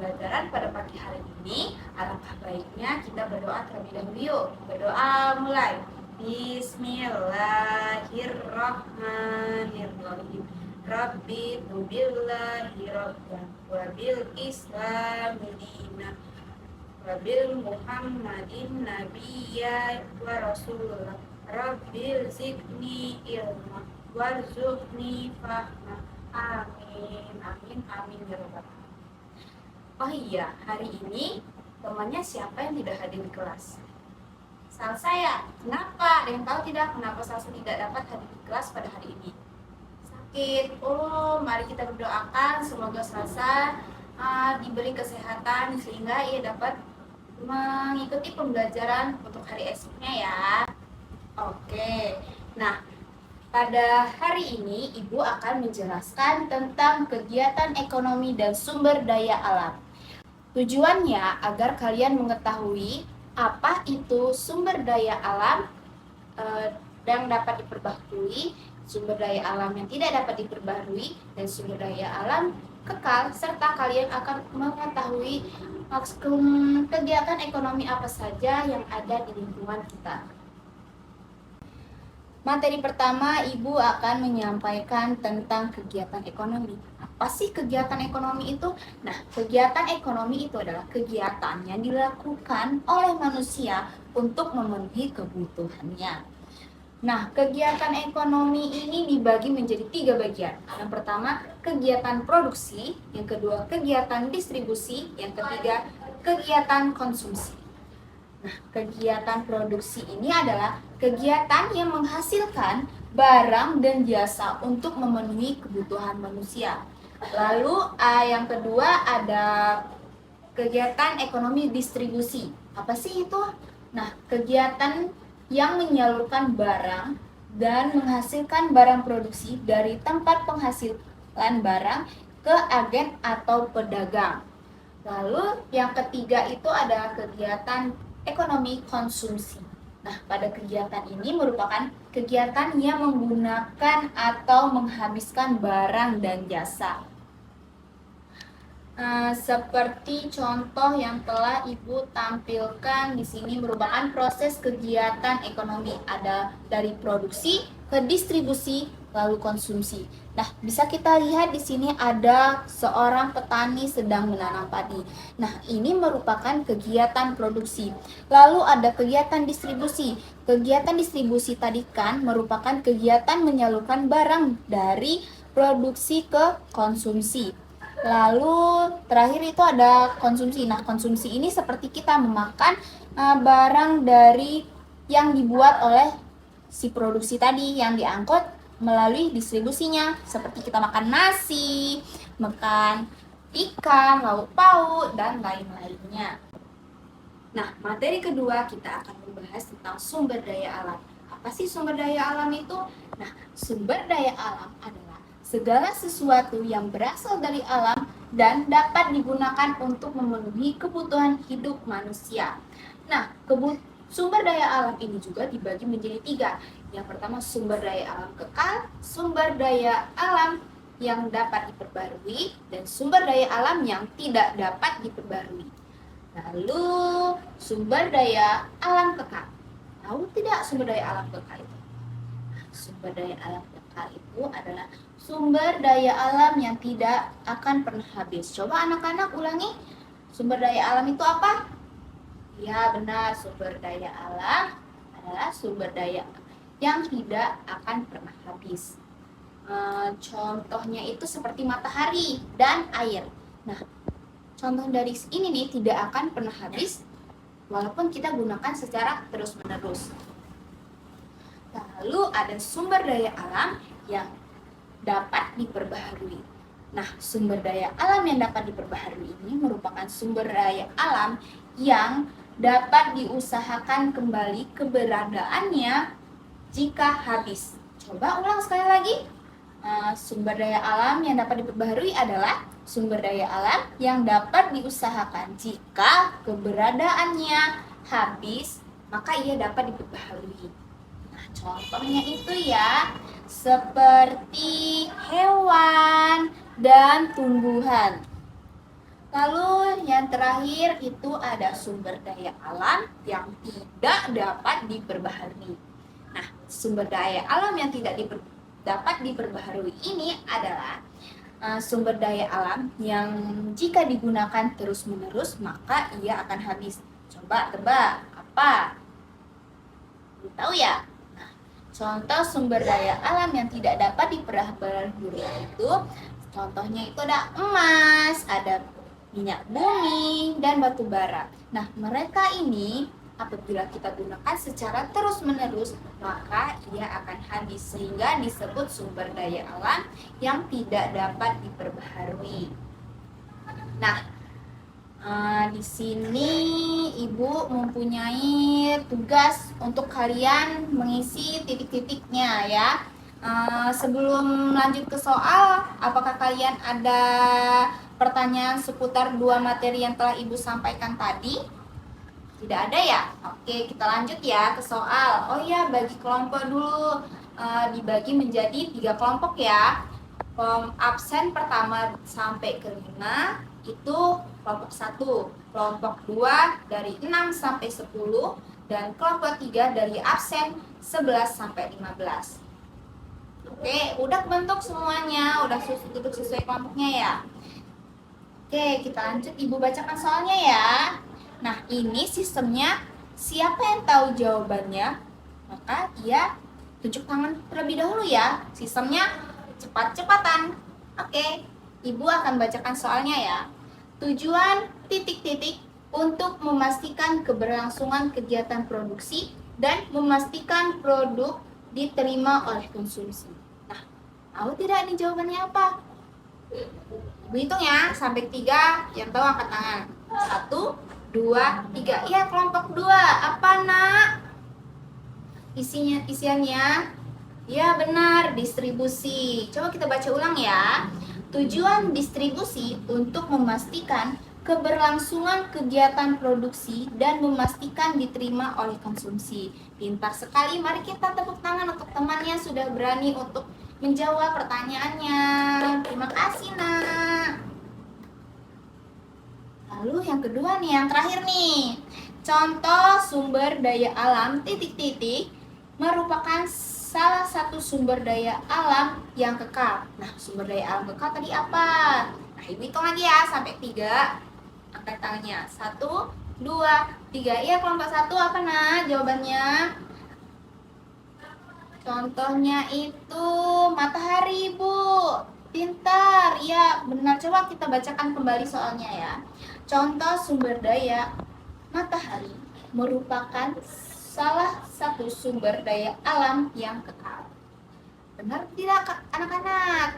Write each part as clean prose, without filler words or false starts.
pembelajaran pada pagi hari ini, alangkah baiknya kita berdoa terlebih dahulu yuk. Berdoa mulai. Bismillahirrahmanirrahim. Rabbi tubillahi rabban wa bil islami dina wa bil muhammadin nabiyya wa rasulullah. Rabbil zidni ilma warzuqni fahma. Amin, amin, amin ya rabbal alamin. Oh iya, hari ini temannya siapa yang tidak hadir di kelas? Salsa ya. Kenapa? Ada yang tahu tidak kenapa Salsa tidak dapat hadir di kelas pada hari ini? Sakit. Oh, mari kita berdoakan semoga Salsa diberi kesehatan sehingga ia dapat mengikuti pembelajaran untuk hari esoknya ya. Oke. Nah, pada hari ini Ibu akan menjelaskan tentang kegiatan ekonomi dan sumber daya alam. Tujuannya agar kalian mengetahui apa itu sumber daya alam yang dapat diperbaharui, sumber daya alam yang tidak dapat diperbaharui, dan sumber daya alam kekal, serta kalian akan mengetahui kegiatan ekonomi apa saja yang ada di lingkungan kita. Materi pertama, Ibu akan menyampaikan tentang kegiatan ekonomi. Apa sih kegiatan ekonomi itu? Nah, kegiatan ekonomi itu adalah kegiatan yang dilakukan oleh manusia untuk memenuhi kebutuhannya. Nah, kegiatan ekonomi ini dibagi menjadi 3 bagian. Yang pertama, kegiatan produksi. Yang kedua, kegiatan distribusi. Yang ketiga, kegiatan konsumsi. Nah, kegiatan produksi ini adalah kegiatan yang menghasilkan barang dan jasa untuk memenuhi kebutuhan manusia. Lalu yang kedua ada kegiatan ekonomi distribusi. Apa sih itu? Nah, kegiatan yang menyalurkan barang dan menghasilkan barang produksi dari tempat penghasilan barang ke agen atau pedagang. Lalu yang ketiga itu ada kegiatan ekonomi konsumsi. Nah, pada kegiatan ini merupakan kegiatan yang menggunakan atau menghabiskan barang dan jasa. Seperti contoh yang telah Ibu tampilkan di sini merupakan proses kegiatan ekonomi. Ada dari produksi ke distribusi lalu konsumsi. Nah, bisa kita lihat di sini ada seorang petani sedang menanam padi. Nah, ini merupakan kegiatan produksi. Lalu ada kegiatan distribusi. Kegiatan distribusi tadi kan merupakan kegiatan menyalurkan barang dari produksi ke konsumsi. Lalu terakhir itu ada konsumsi. Nah, konsumsi ini seperti kita memakan barang dari yang dibuat oleh si produksi tadi yang diangkut melalui distribusinya, seperti kita makan nasi, makan ikan, lauk pauk, dan lain-lainnya. Nah, materi kedua kita akan membahas tentang sumber daya alam. Apa sih sumber daya alam itu? Nah, sumber daya alam adalah segala sesuatu yang berasal dari alam dan dapat digunakan untuk memenuhi kebutuhan hidup manusia. Nah, sumber daya alam ini juga dibagi menjadi 3. Yang pertama sumber daya alam kekal, sumber daya alam yang dapat diperbarui, dan sumber daya alam yang tidak dapat diperbarui. Lalu sumber daya alam kekal. Tahu tidak sumber daya alam kekal itu? Sumber daya alam kekal itu adalah sumber daya alam yang tidak akan pernah habis. Coba anak-anak ulangi. Sumber daya alam itu apa? Ya, benar, sumber daya alam adalah sumber daya yang tidak akan pernah habis. Contohnya itu seperti matahari dan air. Nah, contoh dari ini nih tidak akan pernah habis walaupun kita gunakan secara terus-menerus. Lalu ada sumber daya alam yang dapat diperbaharui. Nah, sumber daya alam yang dapat diperbaharui ini merupakan sumber daya alam yang dapat diusahakan kembali keberadaannya jika habis. Coba ulang sekali lagi. Sumber daya alam yang dapat diperbaharui adalah sumber daya alam yang dapat diusahakan jika keberadaannya habis, maka ia dapat diperbaharui. Nah, contohnya itu ya, seperti hewan dan tumbuhan. Lalu yang terakhir itu ada sumber daya alam yang tidak dapat diperbaharui. Nah, sumber daya alam yang tidak dapat diperbaharui ini adalah sumber daya alam yang jika digunakan terus-menerus maka ia akan habis. Coba tebak, apa? Belum tahu ya? Nah, contoh sumber daya alam yang tidak dapat diperbaharui itu, contohnya itu ada emas, ada minyak bumi, dan batu bara. Nah, mereka ini apabila kita gunakan secara terus-menerus, maka ia akan habis sehingga disebut sumber daya alam yang tidak dapat diperbaharui. Nah, di sini Ibu mempunyai tugas untuk kalian mengisi titik-titiknya ya. Sebelum lanjut ke soal, apakah kalian ada pertanyaan seputar dua materi yang telah Ibu sampaikan tadi? Tidak ada ya? Oke, kita lanjut ya ke soal. Oh ya, bagi kelompok dulu. Dibagi menjadi 3 kelompok ya. Absen pertama sampai ke 5 itu kelompok 1. Kelompok 2 dari 6 sampai 10. Dan kelompok 3 dari absen 11 sampai 15. Oke, udah bentuk semuanya, udah duduk sesuai kelompoknya ya. Oke, kita lanjut, Ibu bacakan soalnya ya. Nah, ini sistemnya, siapa yang tahu jawabannya, maka ia tunjuk tangan terlebih dahulu ya. Sistemnya cepat-cepatan. Oke, Ibu akan bacakan soalnya ya. Tujuan titik-titik untuk memastikan keberlangsungan kegiatan produksi dan memastikan produk diterima oleh konsumsi. Nah, tahu tidak ini jawabannya apa? Ibu hitung ya, sampai 3, yang tahu angkat tangan. 1, 2, 3. Iya, kelompok 2. Apa, Nak? Isiannya? Ya, benar, distribusi. Coba kita baca ulang ya. Tujuan distribusi untuk memastikan keberlangsungan kegiatan produksi dan memastikan diterima oleh konsumsi. Pintar sekali, mari kita tepuk tangan untuk temannya sudah berani untuk menjawab pertanyaannya. Terima kasih, Nak. Lalu yang kedua nih, yang terakhir nih. Contoh sumber daya alam titik-titik merupakan salah satu sumber daya alam yang kekal. Nah, sumber daya alam kekal tadi apa? Nah, Ibu hitung lagi ya sampai 3. Angkat tangannya. 1, 2, 3. Iya, kelompok 1 apa, Nah? Jawabannya? Contohnya itu matahari, Bu. Pintar. Ya, benar. Coba kita bacakan kembali soalnya ya. Contoh sumber daya matahari merupakan salah satu sumber daya alam yang kekal. Benar tidak, anak-anak?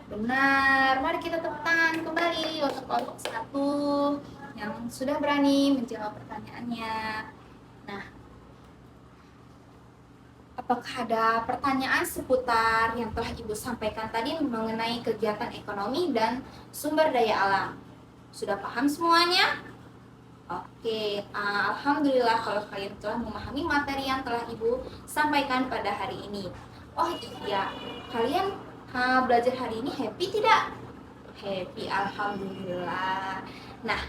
Benar. Mari kita tepuk tangan kembali untuk kelompok 1 yang sudah berani menjawab pertanyaannya. Nah, apakah ada pertanyaan seputar yang telah Ibu sampaikan tadi mengenai kegiatan ekonomi dan sumber daya alam? Sudah paham semuanya? Oke, alhamdulillah kalau kalian telah memahami materi yang telah Ibu sampaikan pada hari ini. Oh iya, kalian belajar hari ini happy tidak? Happy, alhamdulillah. Nah,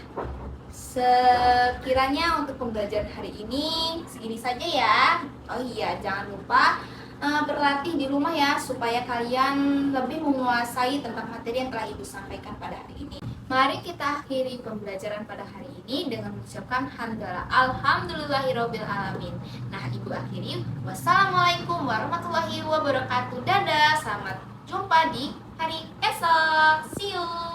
sekiranya untuk pembelajaran hari ini segini saja ya. Oh iya, jangan lupa berlatih di rumah ya supaya kalian lebih menguasai tentang materi yang telah Ibu sampaikan pada hari ini. Mari kita akhiri pembelajaran pada hari ini dengan mengucapkan hamdalah alhamdulillahirabbil alamin. Nah, Ibu akhiri. Wassalamualaikum warahmatullahi wabarakatuh. Dadah, selamat jumpa di hari esok. See you.